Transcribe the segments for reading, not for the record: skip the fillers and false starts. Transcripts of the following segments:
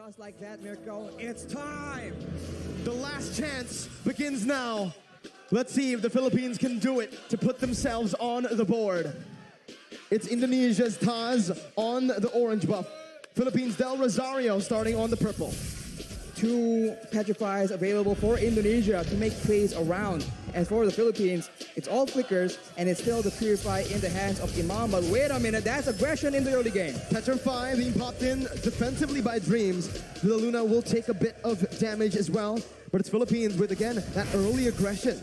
Just like that, Mirko, it's time! The last chance begins now. Let's see if the Philippines can do it to put themselves on the board. It's Indonesia's Taz on the orange buff. Philippines Del Rosario starting on the purple. 2 petrifies available for Indonesia to make plays around. And for the Philippines, it's all flickers, and it's still the Purify in the hands of Imam. But wait a minute, that's aggression in the early game. Petrify being popped in defensively by Dreams. Villa Luna will take a bit of damage as well. But it's Philippines with, again, that early aggression.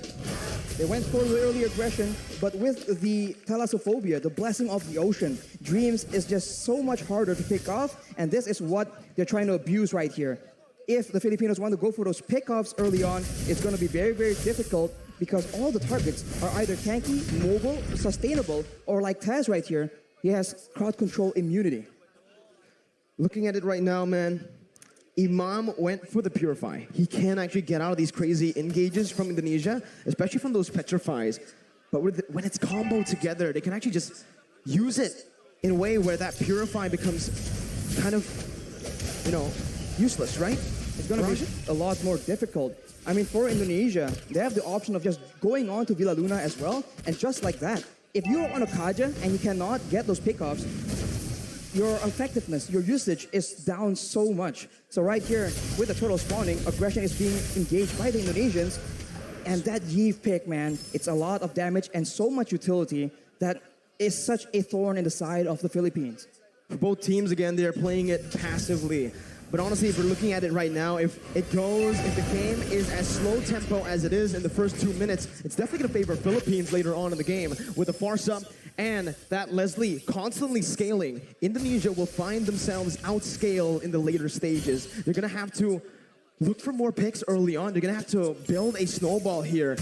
They went for the early aggression, but with the Thalassophobia, the blessing of the ocean, Dreams is just so much harder to pick off, and this is what they're trying to abuse right here. If the Filipinos want to go for those pickoffs early on, it's going to be very, very difficult because all the targets are either tanky, mobile, sustainable, or like Taz right here, he has crowd control immunity. Looking at it right now, man, Imam went for the Purify. He can actually get out of these crazy engages from Indonesia, especially from those Petrifies. But when it's comboed together, they can actually just use it in a way where that Purify becomes kind of, you know, useless, right? It's going to be a lot more difficult. I mean, for Indonesia, they have the option of just going on to Villa Luna as well, and just like that, if you're on a Kaja and you cannot get those pickoffs, your effectiveness, your usage is down so much. So right here, with the turtle spawning, aggression is being engaged by the Indonesians, and that Iesf pick, man, it's a lot of damage and so much utility that is such a thorn in the side of the Philippines. For both teams, again, they're playing it passively. But honestly, if we're looking at it right now, if the game is as slow tempo as it is in the first 2 minutes, it's definitely going to favor Philippines later on in the game. With the Farsa and that Leslie constantly scaling, Indonesia will find themselves outscaled in the later stages. They're going to have to look for more picks early on. They're going to have to build a snowball here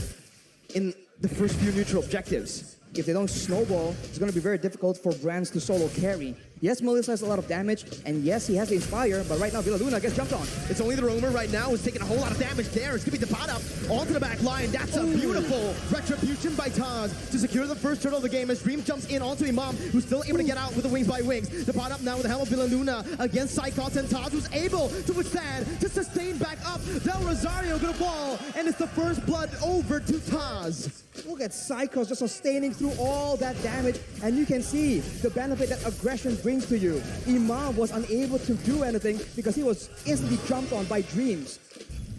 in the first few neutral objectives. If they don't snowball, it's going to be very difficult for Brands to solo carry. Yes, Melissa has a lot of damage, and yes, he has the Inspire, but right now Villa Luna gets jumped on. It's only the Roamer right now who's taking a whole lot of damage there. It's giving the pot up onto the back line. That's a beautiful retribution by Taz to secure the first turtle of the game as Dream jumps in onto Imam, who's still able to get out with the wings by wings. The pot up now with the helm of Villa Luna against Psychos, and Taz who's able to withstand, to sustain back up. Del Rosario gonna fall, and it's the first blood over to Taz. Look at Psychos just sustaining through all that damage, and you can see the benefit that aggression brings to you. Imam was unable to do anything because he was instantly jumped on by Dreams.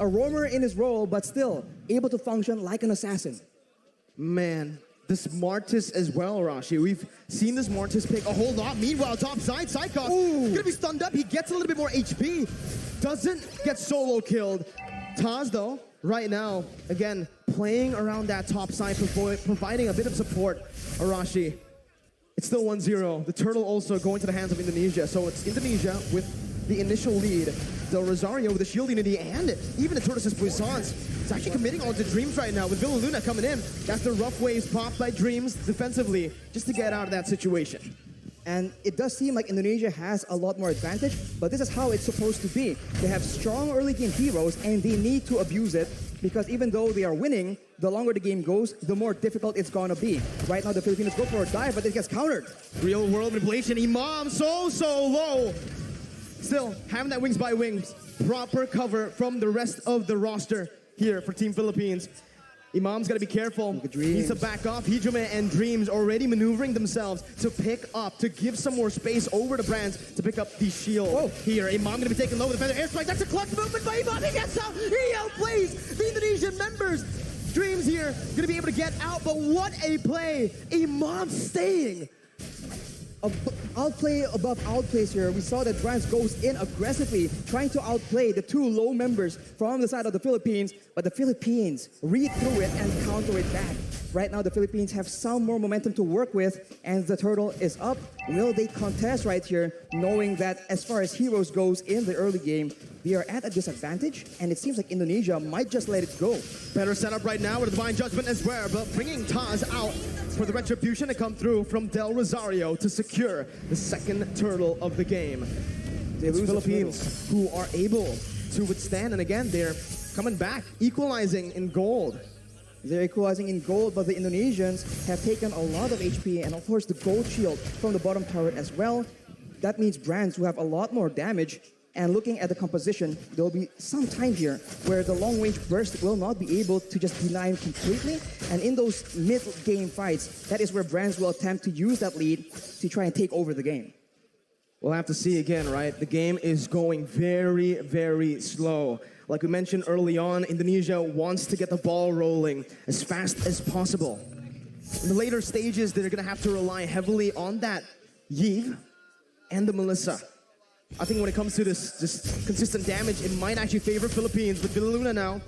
A roamer in his role, but still able to function like an assassin. Man, the Smartest as well, Rashi. We've seen the Smartest pick a whole lot. Meanwhile, top side, Psychos gonna be stunned up. He gets a little bit more HP. Doesn't get solo killed. Taz, though, right now, again, playing around that top side, providing a bit of support. Arashi, it's still 1-0. The turtle also going to the hands of Indonesia. So it's Indonesia with the initial lead. Del Rosario with the shield unity and even the Tortoise's Puissance. It's actually committing onto Dreams right now with Villa Luna coming in. That's the rough waves popped by Dreams defensively just to get out of that situation. And it does seem like Indonesia has a lot more advantage, but this is how it's supposed to be. They have strong early game heroes and they need to abuse it because even though they are winning, the longer the game goes, the more difficult it's gonna be. Right now the Filipinos go for a dive, but it gets countered. Real world manipulation, Imam so low. Still, having that wings by wings, proper cover from the rest of the roster here for Team Philippines. Imam's got to be careful. He needs to back off. Hijome and Dreams already maneuvering themselves to pick up, to give some more space over to Brands to pick up the shield here. Imam going to be taken low with the feather airstrike. That's a clutch movement by Imam. He gets out. He outplays the Indonesian members. Dreams here going to be able to get out, but what a play. Imam staying. Outplay above outplays here. We saw that Brands goes in aggressively, trying to outplay the 2 low members from the side of the Philippines, but the Philippines read through it and counter it back. Right now, the Philippines have some more momentum to work with, and the turtle is up. Will they contest right here, knowing that as far as heroes goes in the early game, they are at a disadvantage, and it seems like Indonesia might just let it go. Better setup right now with a Divine Judgment as well, but bringing Taz out for the retribution to come through from Del Rosario to secure the second turtle of the game. They lose Philippines, who are able to withstand, and again, they're coming back, equalizing in gold. They're equalizing in gold, but the Indonesians have taken a lot of HP, and of course the gold shield from the bottom turret as well. That means Brands who have a lot more damage And looking at the composition, there will be some time here where the long-range burst will not be able to just deny him completely. And in those mid-game fights, that is where Brands will attempt to use that lead to try and take over the game. We'll have to see again, right? The game is going very, very slow. Like we mentioned early on, Indonesia wants to get the ball rolling as fast as possible. In the later stages, they're going to have to rely heavily on that Iesf and the Melissa. I think when it comes to this consistent damage, it might actually favor Philippines. With Villaluna now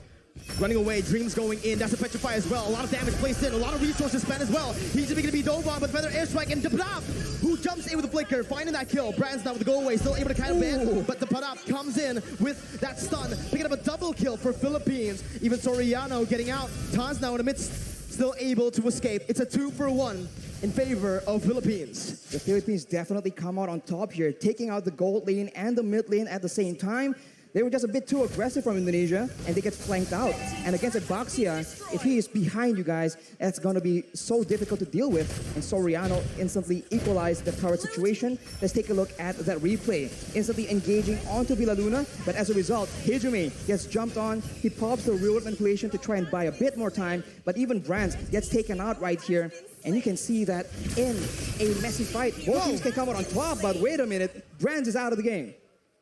running away, Dreams going in. That's a Petrify as well. A lot of damage placed in, a lot of resources spent as well. He's going to be dove on, but Feather Airstrike and Debrap, who jumps in with the flicker, finding that kill. Brands now with the go away, still able to kind of ban, but Debrap comes in with that stun, picking up a double kill for Philippines. Even Soriano getting out. Taz now in the midst, still able to escape. It's a 2-for-1 in favor of Philippines. The Philippines definitely come out on top here, taking out the gold lane and the mid lane at the same time. They were just a bit too aggressive from Indonesia, and they get flanked out. And against Abaxia, if he is behind you guys, that's going to be so difficult to deal with. And Soriano instantly equalized the current situation. Let's take a look at that replay. Instantly engaging onto Villaluna, but as a result, Hijumi gets jumped on. He pops the real-world manipulation to try and buy a bit more time, but even Brands gets taken out right here. And you can see that in a messy fight, both teams can come out on top, but wait a minute, Brands is out of the game.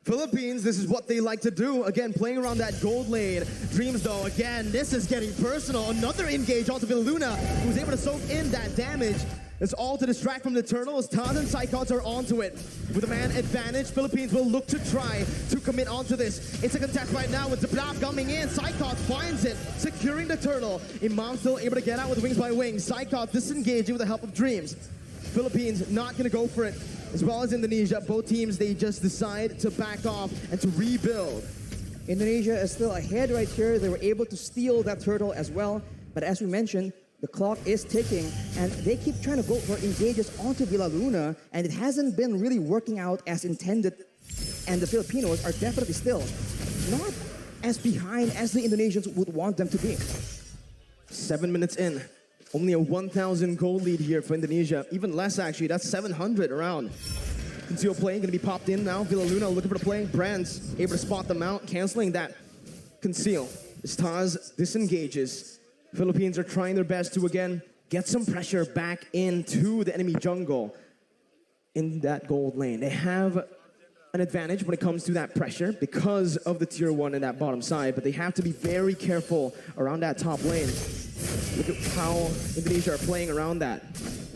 Philippines, this is what they like to do. Again, playing around that gold lane. Dreams, though, again, this is getting personal. Another engage onto Villaluna, who's able to soak in that damage. It's all to distract from the Turtles. Taz and Psychots are onto it. With a man advantage, Philippines will look to try to commit onto this. It's a contest right now with Zablab coming in. Psychots finds it, securing the Turtle. Imam still able to get out with Wings by Wings. Psychots disengaging with the help of Dreams. Philippines not going to go for it. As well as Indonesia, both teams, they just decide to back off and to rebuild. Indonesia is still ahead right here. They were able to steal that turtle as well. But as we mentioned, the clock is ticking, and they keep trying to go for engages onto Villaluna, and it hasn't been really working out as intended. And the Filipinos are definitely still not as behind as the Indonesians would want them to be. 7 minutes in. Only a 1,000 gold lead here for Indonesia. Even less, actually. That's 700 around. Conceal play going to be popped in now. Villaluna looking for the play. Brands able to spot them out, canceling that conceal. As Taz disengages. Philippines are trying their best to, again, get some pressure back into the enemy jungle in that gold lane. They have an advantage when it comes to that pressure because of the tier 1 in that bottom side, but they have to be very careful around that top lane. Look at how Indonesia are playing around that.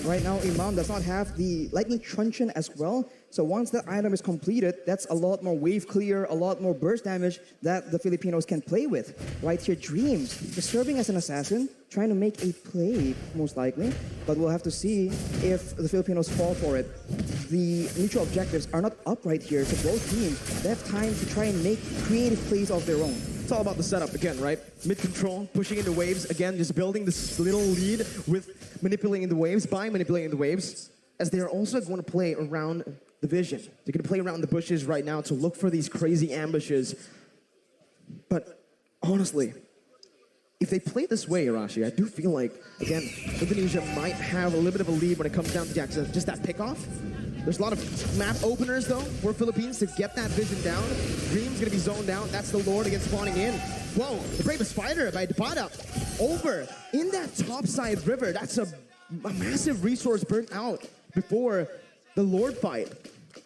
Right now, Imam does not have the Lightning Truncheon as well. So once that item is completed, that's a lot more wave clear, a lot more burst damage that the Filipinos can play with. Right here, Dreams is serving as an assassin, trying to make a play, most likely. But we'll have to see if the Filipinos fall for it. The mutual objectives are not up right here, so both teams, they have time to try and make creative plays of their own. It's all about the setup again, right? Mid-control, pushing into waves. Again, just building this little lead with manipulating the waves, by manipulating the waves, as they are also going to play around the vision. They're going to play around the bushes right now to look for these crazy ambushes. But honestly, if they play this way, Arashi, I do feel like, again, Indonesia might have a little bit of a lead when it comes down to just that pickoff. There's a lot of map openers, though, for Philippines to get that vision down. Dream's going to be zoned out. That's the Lord against spawning in. Whoa, the Bravest Spider by Depada over in that topside river. That's a massive resource burnt out before the Lord fight.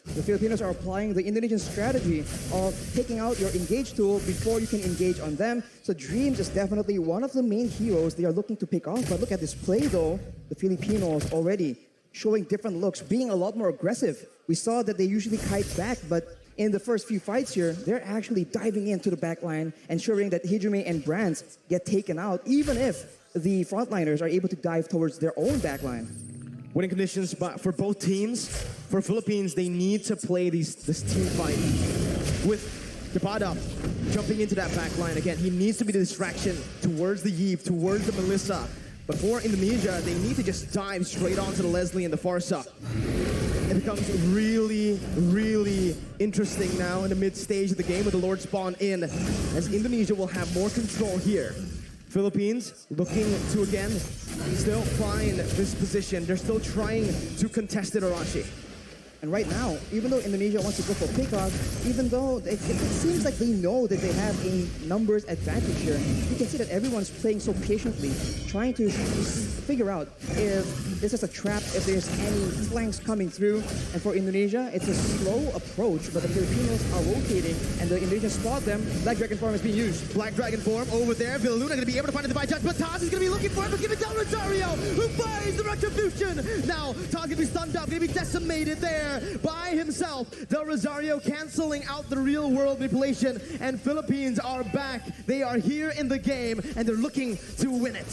The Filipinos are applying the Indonesian strategy of taking out your engage tool before you can engage on them. So Dreams is definitely one of the main heroes they are looking to pick off. But look at this play, though. The Filipinos already showing different looks, being a lot more aggressive. We saw that they usually kite back, but in the first few fights here, they're actually diving into the backline, ensuring that Hijime and Brands get taken out, even if the frontliners are able to dive towards their own backline. Winning conditions for both teams. For Philippines, they need to play this team fight with Depada jumping into that backline. Again, he needs to be the distraction towards the Iesf, towards the Melissa. But for Indonesia, they need to just dive straight onto the Leslie and the Farsa. It becomes really, really interesting now in the mid-stage of the game with the Lord spawn in, as Indonesia will have more control here. Philippines looking to, again, still find this position. They're still trying to contest it, Arashi. And right now, even though Indonesia wants to go for pickoff, even though it seems like they know that they have a numbers advantage here, you can see that everyone's playing so patiently, trying to figure out if this is a trap, if there's any flanks coming through. And for Indonesia, it's a slow approach, but the Filipinos are rotating, and the Indonesians spot them. Black Dragon form is being used. Black Dragon form over there. Villaluna going to be able to find the divine judge, but Taz is going to be looking for it, but give it down Rosario, who finds the retribution. Now, Taz going to be stunned up, going to be decimated there by himself. Del Rosario canceling out the real world manipulation, and Philippines are back. They are here in the game, and they're looking to win it.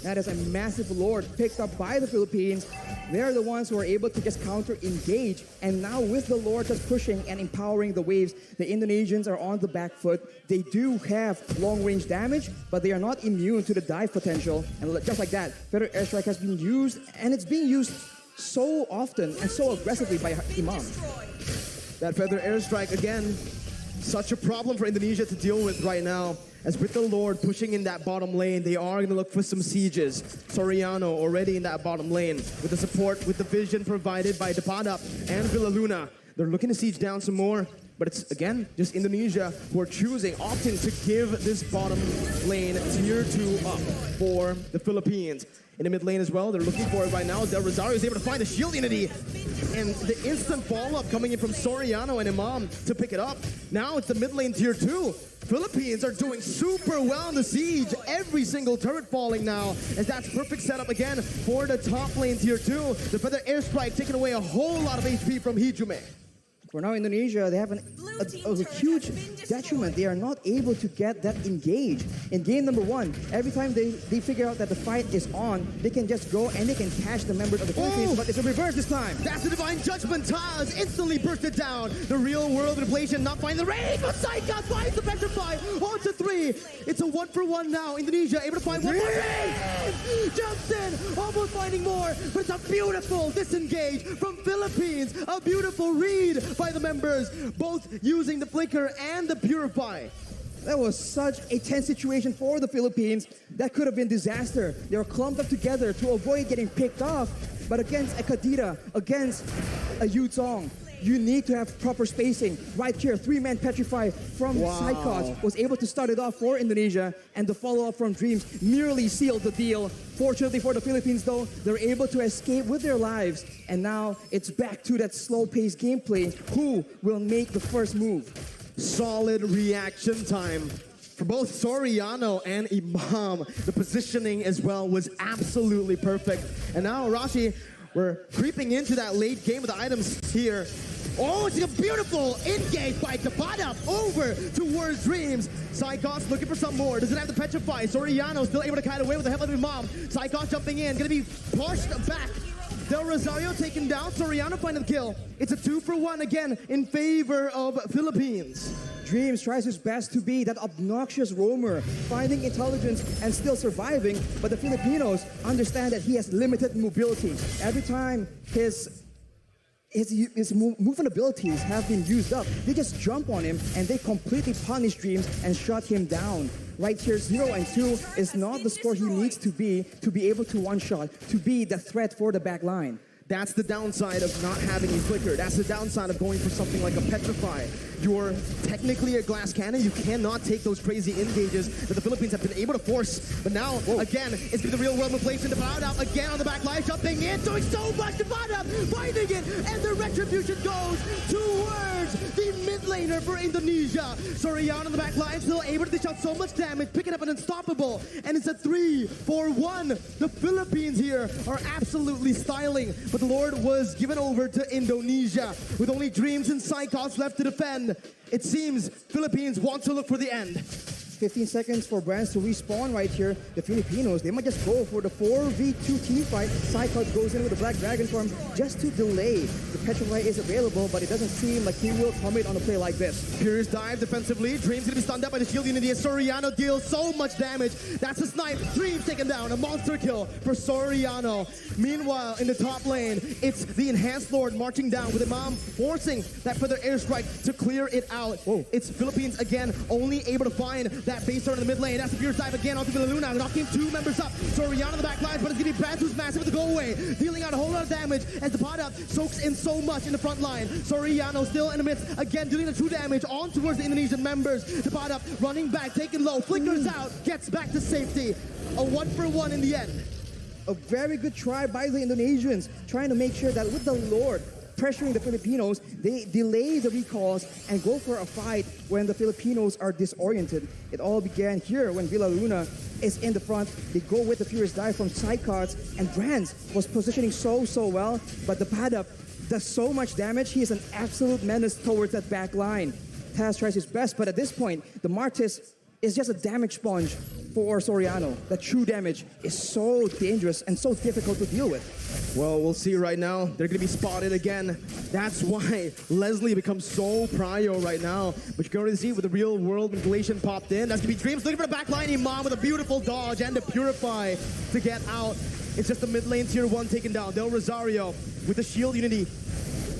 That is a massive lord picked up by the Philippines. They're the ones who are able to just counter-engage, and now with the lord just pushing and empowering the waves, the Indonesians are on the back foot. They do have long-range damage, but they are not immune to the dive potential. And just like that, Feather Airstrike has been used, and it's being used so often and so aggressively by Imam. That Feather Airstrike, again, such a problem for Indonesia to deal with right now. As with the Lord pushing in that bottom lane, they are going to look for some sieges. Soriano already in that bottom lane with the support, with the vision provided by Depadap and Villaluna. They're looking to siege down some more, but it's, again, just Indonesia who are choosing, opting to give this bottom lane tier 2 up for the Philippines. In the mid lane as well, they're looking for it right now. Del Rosario is able to find the shield unity. And the instant follow-up coming in from Soriano and Imam to pick it up. Now it's the mid lane tier 2. Philippines are doing super well in the siege. Every single turret falling now, as that's perfect setup again for the top lane tier 2. The Feather Airstrike taking away a whole lot of HP from Hijume. For now, Indonesia, they have a huge detriment. They are not able to get that engage. In game number 1, every time they figure out that the fight is on, they can just go and they can catch the members of the Philippines, but it's a reverse this time. That's the Divine Judgment. Taz instantly bursted down. The real world manipulation not finding the range, but Saika finds the Petrify onto 3. It's a 1-for-1 now. Indonesia able to find one more. Jumps in, almost finding more, but it's a beautiful disengage from Philippines. A beautiful read by the members, both using the Flicker and the Purify. That was such a tense situation for the Philippines. That could have been disaster. They were clumped up together to avoid getting picked off. But against a Kadira, against a Yutong, you need to have proper spacing. Right here, 3-man Petrify from Psychots was able to start it off for Indonesia, and the follow-up from Dreams nearly sealed the deal. Fortunately for the Philippines though, they're able to escape with their lives, and now it's back to that slow-paced gameplay. Who will make the first move? Solid reaction time for both Soriano and Imam. The positioning as well was absolutely perfect. And now Rashi, we're creeping into that late game with the items here. Oh, it's a beautiful engage by Depadap over towards Dreams. Psychos looking for some more. Doesn't have the Petrify. Soriano still able to kite away with the help of Imam. Psychos jumping in, gonna be pushed back. Del Rosario taken down. Soriano finding the kill. It's a 2-for-1 again in favor of Philippines. Dreams tries his best to be that obnoxious roamer, finding intelligence and still surviving, but the Filipinos understand that he has limited mobility. Every time his movement abilities have been used up, they just jump on him and they completely punish Dreams and shut him down. Right here, 0 and 2 is not the score he needs to be able to one-shot, to be the threat for the back line. That's the downside of not having a Flicker. That's the downside of going for something like a Petrify. You're technically a glass cannon. You cannot take those crazy engages that the Philippines have been able to force. But now, again, it's been the real world manipulation. Depadap again on the back line, jumping in, doing so much. Depadap finding it, and the retribution goes towards the mid laner for Indonesia. Soriano on the back line, still able to dish out so much damage, picking up an unstoppable, and it's a 3-for-1. The Philippines here are absolutely styling, but the Lord was given over to Indonesia with only Dreams and Psychos left to defend. It seems Philippines want to look for the end. 15 seconds for Brands to respawn right here. The Filipinos, they might just go for the 4v2 team fight. Psychot goes in with the Black Dragon form just to delay. The Petrify is available, but it doesn't seem like he will commit on a play like this. Furious dive defensively. Dreams gonna be stunned up by the shield unity. Soriano deals so much damage. That's a snipe. Dreams taken down. A monster kill for Soriano. Meanwhile, in the top lane, it's the Enhanced Lord marching down with Imam forcing that Feather Airstrike to clear it out. It's Philippines again, only able to find that base turret in the mid lane. That's the Fierce Dive again onto Villaluna, knocking 2 members up. Soriano on the back lines, but it's going to be Brand who's massive with the go away, dealing out a whole lot of damage as the pot up soaks in so much in the front line. Soriano still in the midst, again dealing the 2 damage on towards the Indonesian members. The pot up running back, taking low, flickers out, gets back to safety. A 1-for-1 in the end. A very good try by the Indonesians, trying to make sure that with the Lord pressuring the Filipinos, they delay the recalls and go for a fight when the Filipinos are disoriented. It all began here when Villaluna is in the front. They go with the Furious Dive from side cards, and Brands was positioning so well, but the Padap does so much damage. He is an absolute menace towards that back line. Taz tries his best, but at this point, the Martis is just a damage sponge for Soriano. The true damage is so dangerous and so difficult to deal with. Well, we'll see right now. They're going to be spotted again. That's why Leslie becomes so prio right now. But you can already see with the real world manipulation popped in. That's going to be Dreams looking for the back line. Imam with a beautiful dodge and the Purify to get out. It's just the mid lane tier 1 taken down. Del Rosario with the shield unity,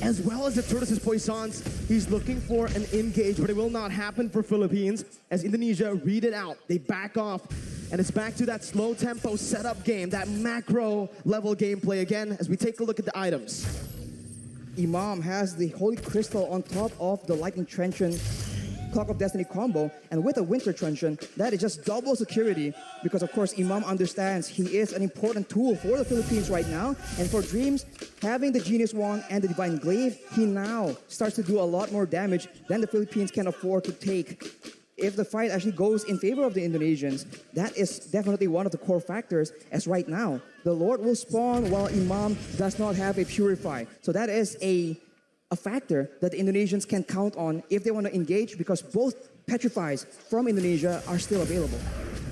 as well as the Turtles' Poissons. He's looking for an engage, but it will not happen for Philippines as Indonesia read it out. They back off, and it's back to that slow tempo setup game, that macro level gameplay again as we take a look at the items. Imam has the Holy Crystal on top of the Lightning Truncheon Clock of Destiny combo, and with a Winter Truncheon, that is just double security because, of course, Imam understands he is an important tool for the Philippines right now. And for Dreams, having the Genius Wand and the Divine Glaive, he now starts to do a lot more damage than the Philippines can afford to take. If the fight actually goes in favor of the Indonesians, that is definitely one of the core factors, as right now, the Lord will spawn while Imam does not have a Purify. So that is a factor that the Indonesians can count on if they want to engage, because both Petrifies from Indonesia are still available.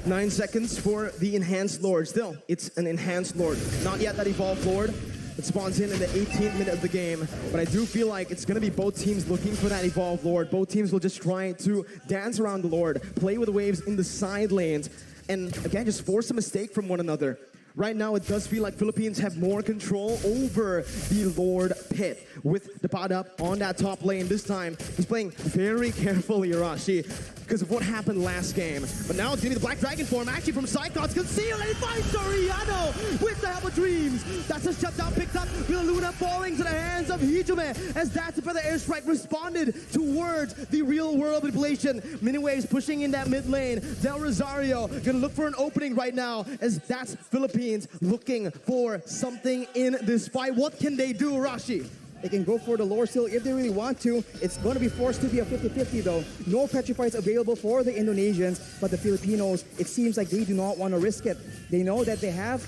9 seconds for the Enhanced Lord. Still, it's an Enhanced Lord. Not yet that Evolved Lord. It spawns in the 18th minute of the game. But I do feel like it's going to be both teams looking for that Evolved Lord. Both teams will just try to dance around the Lord, play with the waves in the side lanes, and again, just force a mistake from one another. Right now, it does feel like Philippines have more control over the Lord pit with the pod up on that top lane. This time, he's playing very carefully, Arashi, because of what happened last game. But now it's going to be the Black Dragon form, actually from Cyclops. Conceal, and he finds Soriano with the help of Dreams. That's a shutdown picked up. Villaluna falling to the hands of Hijume as that's for the airstrike responded towards the real world manipulation. Miniwaves pushing in that mid lane. Del Rosario going to look for an opening right now as that's Philippines looking for something in this fight. What can they do, Rashi? They can go for the lower seal if they really want to. It's going to be forced to be a 50-50 though. No Petrifies available for the Indonesians, but the Filipinos, it seems like they do not want to risk it. They know that they have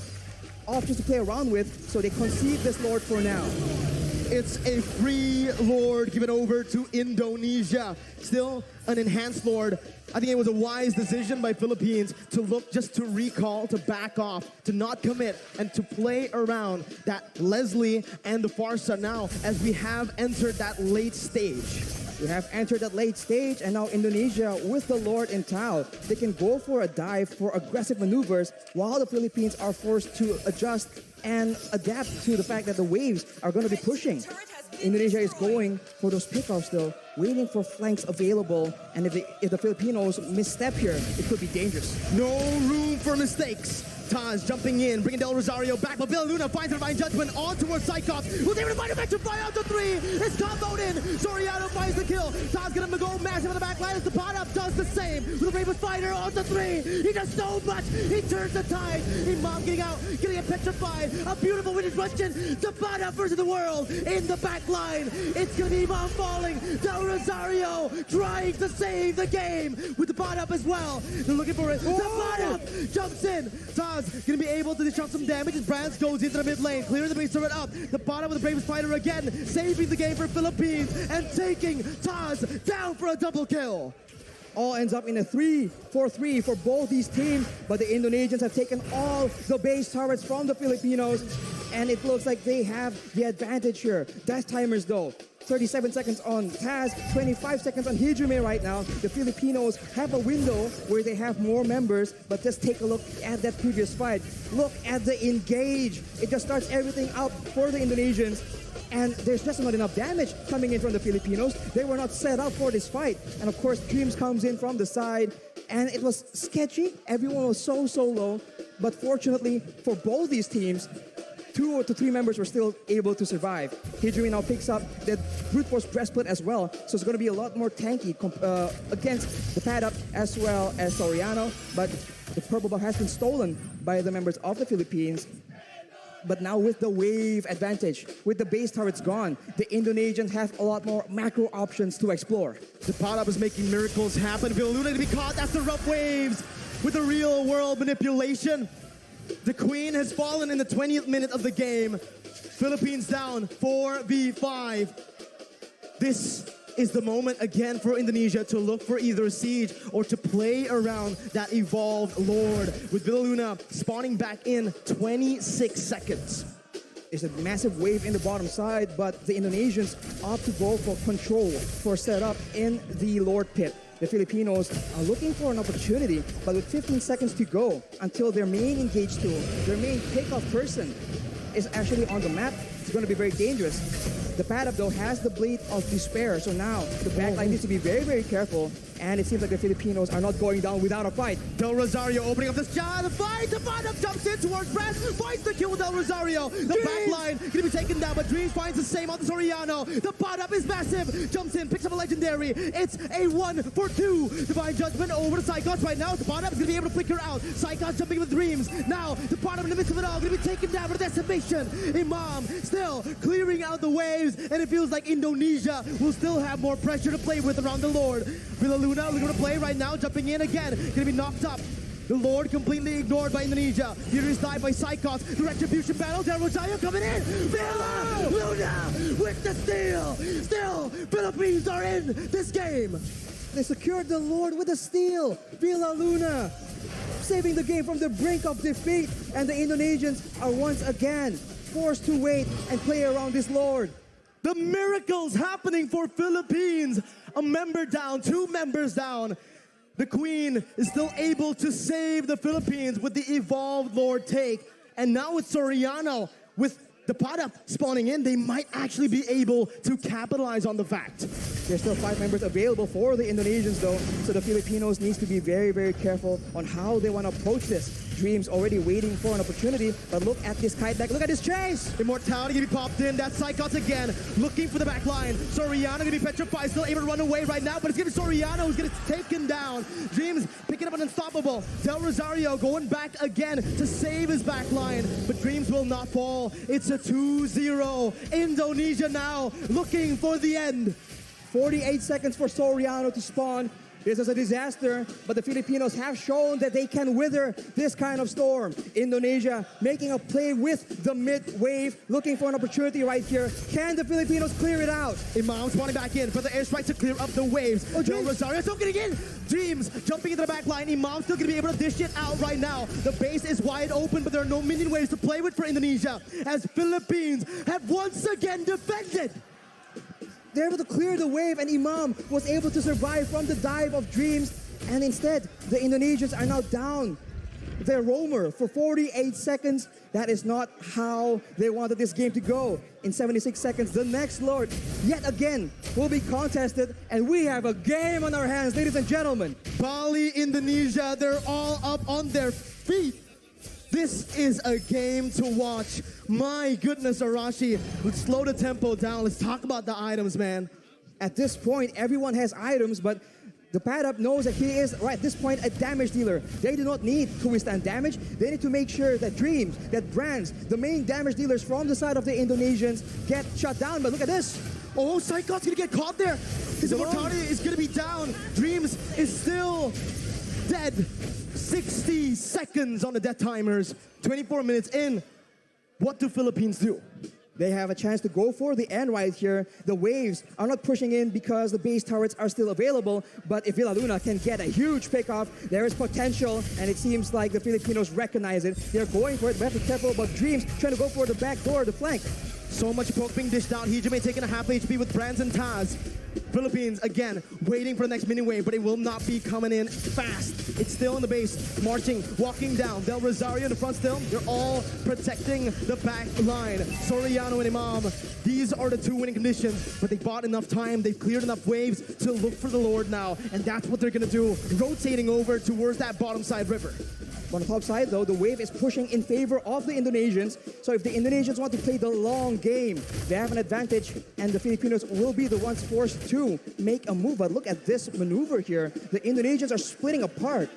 options to play around with, so they concede this Lord for now. It's a free Lord given over to Indonesia. Still an Enhanced Lord. I think it was a wise decision by Philippines to look just to recall, to back off, to not commit, and to play around that Leslie and the Farsa now as we have entered that late stage. We have entered that late stage, and now Indonesia with the Lord in tow. They can go for a dive for aggressive maneuvers while the Philippines are forced to adjust and adapt to the fact that the waves are going to be pushing. Indonesia is going for those pickoffs though, waiting for flanks available, and if the Filipinos misstep here, it could be dangerous. No room for mistakes. Taz jumping in, bringing Del Rosario back, but Villaluna finds the Divine Judgment on towards Cyclops. Who's able to find a Petrify out to 3. It's comboed in. Soriano finds the kill. Taz gonna go massive on the back line as the pot up does the same. With a Raven Fighter on to 3. He does so much. He turns the tide. Imam getting out, getting a Petrified. A beautiful winning question. The pot up versus the world in the back line. It's gonna be Imam falling. Del Rosario trying to save the game with the pot up as well. They're looking for it. The pot up jumps in. Taz gonna be able to dish out some damage as Brands goes into the mid lane, clearing the base turret up. The bottom with the Bravest Fighter again, saving the game for Philippines and taking Taz down for a double kill. All ends up in a 3-4-3 for both these teams, but the Indonesians have taken all the base turrets from the Filipinos, and it looks like they have the advantage here. Dash timers though, 37 seconds on Taz, 25 seconds on Hijume right now. The Filipinos have a window where they have more members, but just take a look at that previous fight. Look at the engage. It just starts everything up for the Indonesians, and there's just not enough damage coming in from the Filipinos. They were not set up for this fight. And of course, Dreams comes in from the side and it was sketchy. Everyone was so low, but fortunately for both these teams, 2 to 3 members were still able to survive. Hijumi now picks up the brute force breastplate as well, so it's going to be a lot more tanky against the pad up as well as Soriano, but the purple buff has been stolen by the members of the Philippines. But now with the wave advantage, with the base turrets gone, the Indonesians have a lot more macro options to explore. The pot-up is making miracles happen. Villaluna to be caught. That's the rough waves with the real world manipulation. The Queen has fallen in the 20th minute of the game. Philippines down 4v5. This is the moment again for Indonesia to look for either a siege or to play around that evolved Lord, with Villaluna spawning back in 26 seconds. There's a massive wave in the bottom side, but the Indonesians opt to go for control, for setup in the Lord pit. The Filipinos are looking for an opportunity, but with 15 seconds to go until their main engage tool, their main takeoff person is actually on the map, it's going to be very dangerous. The pad up though has the Blade of Despair, so now the backline needs to be very careful, and it seems like the Filipinos are not going down without a fight. Del Rosario opening up this shot, the fight, the pad up jumps in towards Brad, finds the kill with Del Rosario. The backline gonna be taken down, but Dreams finds the same on the Soriano. The pad up is massive, jumps in, picks up a legendary. It's a 1 for 2. Divine Judgment over to Psychos right now. The pad up is gonna be able to flicker out. Psychos jumping with Dreams. Now the pad up in the midst of it all gonna be taken down for decimation. Imam still clearing out the waves, and it feels like Indonesia will still have more pressure to play with around the Lord. Villaluna looking to play right now, jumping in again, gonna be knocked up. The Lord completely ignored by Indonesia. Furious dive by Psychos. The retribution battle. Del Rosario coming in. Villaluna with the steal. Still, Philippines are in this game. They secured the Lord with a steal. Villaluna saving the game from the brink of defeat, and the Indonesians are once again forced to wait and play around this Lord. The miracles happening for Philippines. A member down, 2 members down. The Queen is still able to save the Philippines with the evolved Lord take. And now with Soriano, with the pot-up spawning in, they might actually be able to capitalize on the fact. There's still 5 members available for the Indonesians though, so the Filipinos needs to be very careful on how they want to approach this. Dreams already waiting for an opportunity, but look at this kite back, look at this chase! Immortality gonna be popped in, that's Psychos again, looking for the back line. Soriano gonna be petrified, still able to run away right now, but it's gonna be Soriano who's gonna take him down. Dreams picking up an unstoppable. Del Rosario going back again to save his back line, but Dreams will not fall. It's a 2-0. Indonesia now looking for the end. 48 seconds for Soriano to spawn. This is a disaster, but the Filipinos have shown that they can wither this kind of storm. Indonesia making a play with the mid-wave, looking for an opportunity right here. Can the Filipinos clear it out? Imam spawning back in for the airstrike to clear up the waves. Del Rosario still getting in. Dreams jumping into the back line. Imam still going to be able to dish it out right now. The base is wide open, but there are no minion waves to play with for Indonesia, as Philippines have once again defended. They're able to clear the wave, and Imam was able to survive from the dive of Dreams, and instead, the Indonesians are now down their roamer for 48 seconds. That is not how they wanted this game to go. In 76 seconds, the next Lord, yet again, will be contested, and we have a game on our hands, ladies and gentlemen. Bali, Indonesia, they're all up on their feet. This is a game to watch. My goodness, Arashi. Let's slow the tempo down. Let's talk about the items, man. At this point, everyone has items, but the pad up knows that he is, right at this point, a damage dealer. They do not need to withstand damage. They need to make sure that Dreams, that Brands, the main damage dealers from the side of the Indonesians, get shut down. But look at this. Oh, Psychos gonna get caught there. His immortality is gonna be down. Dreams is still dead. 60 seconds on the death timers. 24 minutes in. What do Philippines do? They have a chance to go for the end right here. The waves are not pushing in because the base turrets are still available. But if Villaluna can get a huge pickoff, there is potential. And it seems like the Filipinos recognize it. They're going for it. We have to be careful about Dreams trying to go for the back door, the flank. So much poke being dished out. Hijime taking a half HP with Brands and Taz. Philippines, again, waiting for the next mini wave, but it will not be coming in fast. It's still in the base, marching, walking down. Del Rosario in the front still. They're all protecting the back line. Soriano and Imam, these are the two winning conditions, but they bought enough time. They've cleared enough waves to look for the Lord now, and that's what they're going to do, rotating over towards that bottom side river. On the top side, though, the wave is pushing in favor of the Indonesians. So if the Indonesians want to play the long game, they have an advantage, and the Filipinos will be the ones forced to make a move. But look at this maneuver here. The Indonesians are splitting apart.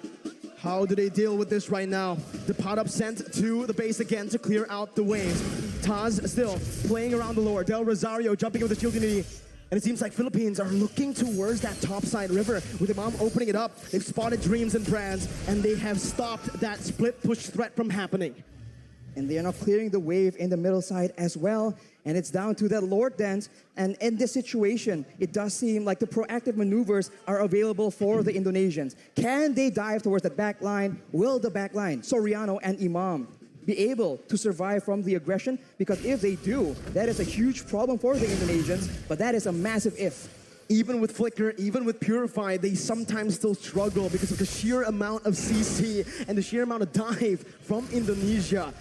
How do they deal with this right now? The pot up sent to the base again to clear out the waves. Taz still playing around the lore. Del Rosario jumping over the shield unity. And it seems like Philippines are looking towards that topside river with Imam opening it up. They've spotted Dreams and Brands, and they have stopped that split push threat from happening. And they are now clearing the wave in the middle side as well. And it's down to that Lord dance. And in this situation, it does seem like the proactive maneuvers are available for the Indonesians. Can they dive towards that back line? Will the back line, Soriano and Imam, be able to survive from the aggression? Because if they do, that is a huge problem for the Indonesians, but that is a massive if. Even with Flicker, even with Purify, they sometimes still struggle because of the sheer amount of CC and the sheer amount of dive from Indonesia.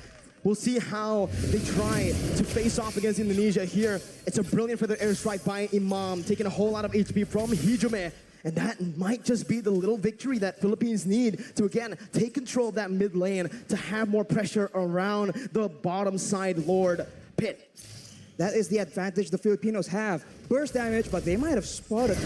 We'll see how they try to face off against Indonesia here. It's a brilliant feather airstrike by Imam, taking a whole lot of HP from Hijome. And that might just be the little victory that Philippines need to, again, take control of that mid lane to have more pressure around the bottom side Lord pit. That is the advantage the Filipinos have. Burst damage, but they might have spotted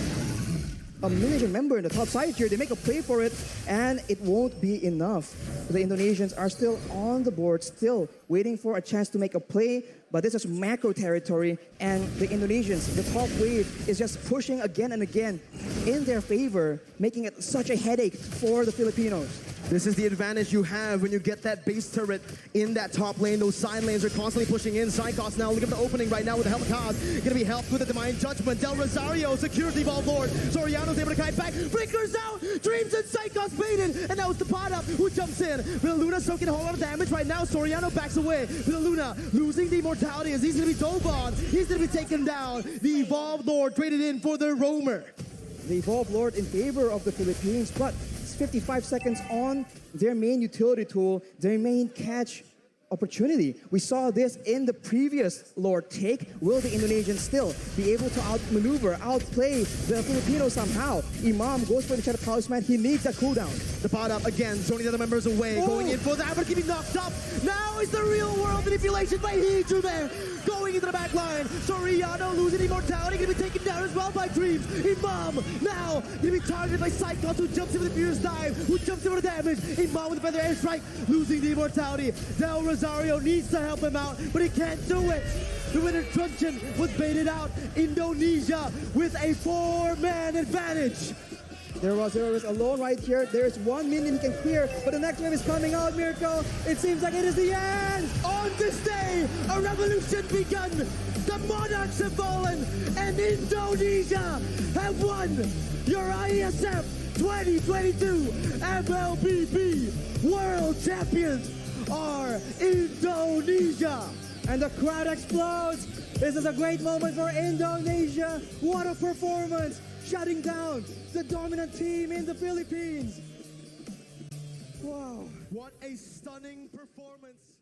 a Indonesian member in the top side here. They make a play for it, and it won't be enough. The Indonesians are still on the board, still waiting for a chance to make a play, but this is macro territory, and the Indonesians, the top wave, is just pushing again and again in their favor, making it such a headache for the Filipinos. This is the advantage you have when you get that base turret in that top lane. Those side lanes are constantly pushing in. Psychos now, look at the opening right now with the help of Kaz. Gonna be helped with the Divine Judgment. Del Rosario secures the Evolve Lord. Soriano's able to kite back. Flickers out. Dreams and Psychos baited. And now it's the pot up who jumps in. Villaluna soaking a whole lot of damage right now. Soriano backs away. Villaluna losing the immortality as he's gonna be dove on. He's gonna be taken down. The Evolve Lord traded in for the Roamer. The Evolve Lord in favor of the Philippines, but 55 seconds on their main utility tool, their main catch opportunity. We saw this in the previous Lord take. Will the Indonesians still be able to outmaneuver, outplay the Filipinos somehow? Imam goes for the Shadow Talisman. He needs that cooldown. The pot up again, zoning the other members away, going in for that, but getting knocked up. Now is the real world manipulation by Hijube. Going into the back line. Soriano losing immortality, gonna be taken down as well by Dreams. Imam now gonna be targeted by Psychos, who jumps in with the fierce dive, who jumps in with the damage. Imam with the feather airstrike, losing the immortality. Del Rosario needs to help him out, but he can't do it. The winner Truncheon was baited out. Indonesia with a 4-man advantage. There was alone right here. There's 1 minion he can clear, but the next wave is coming out, Miracle. It seems like it is the end. On this day, a revolution begun. The monarchs have fallen, and Indonesia have won your Iesf 2022 Mlbb World Champions are Indonesia. And the crowd explodes. This is a great moment for Indonesia. What a performance, shutting down the dominant team in the Philippines. Wow. What a stunning performance.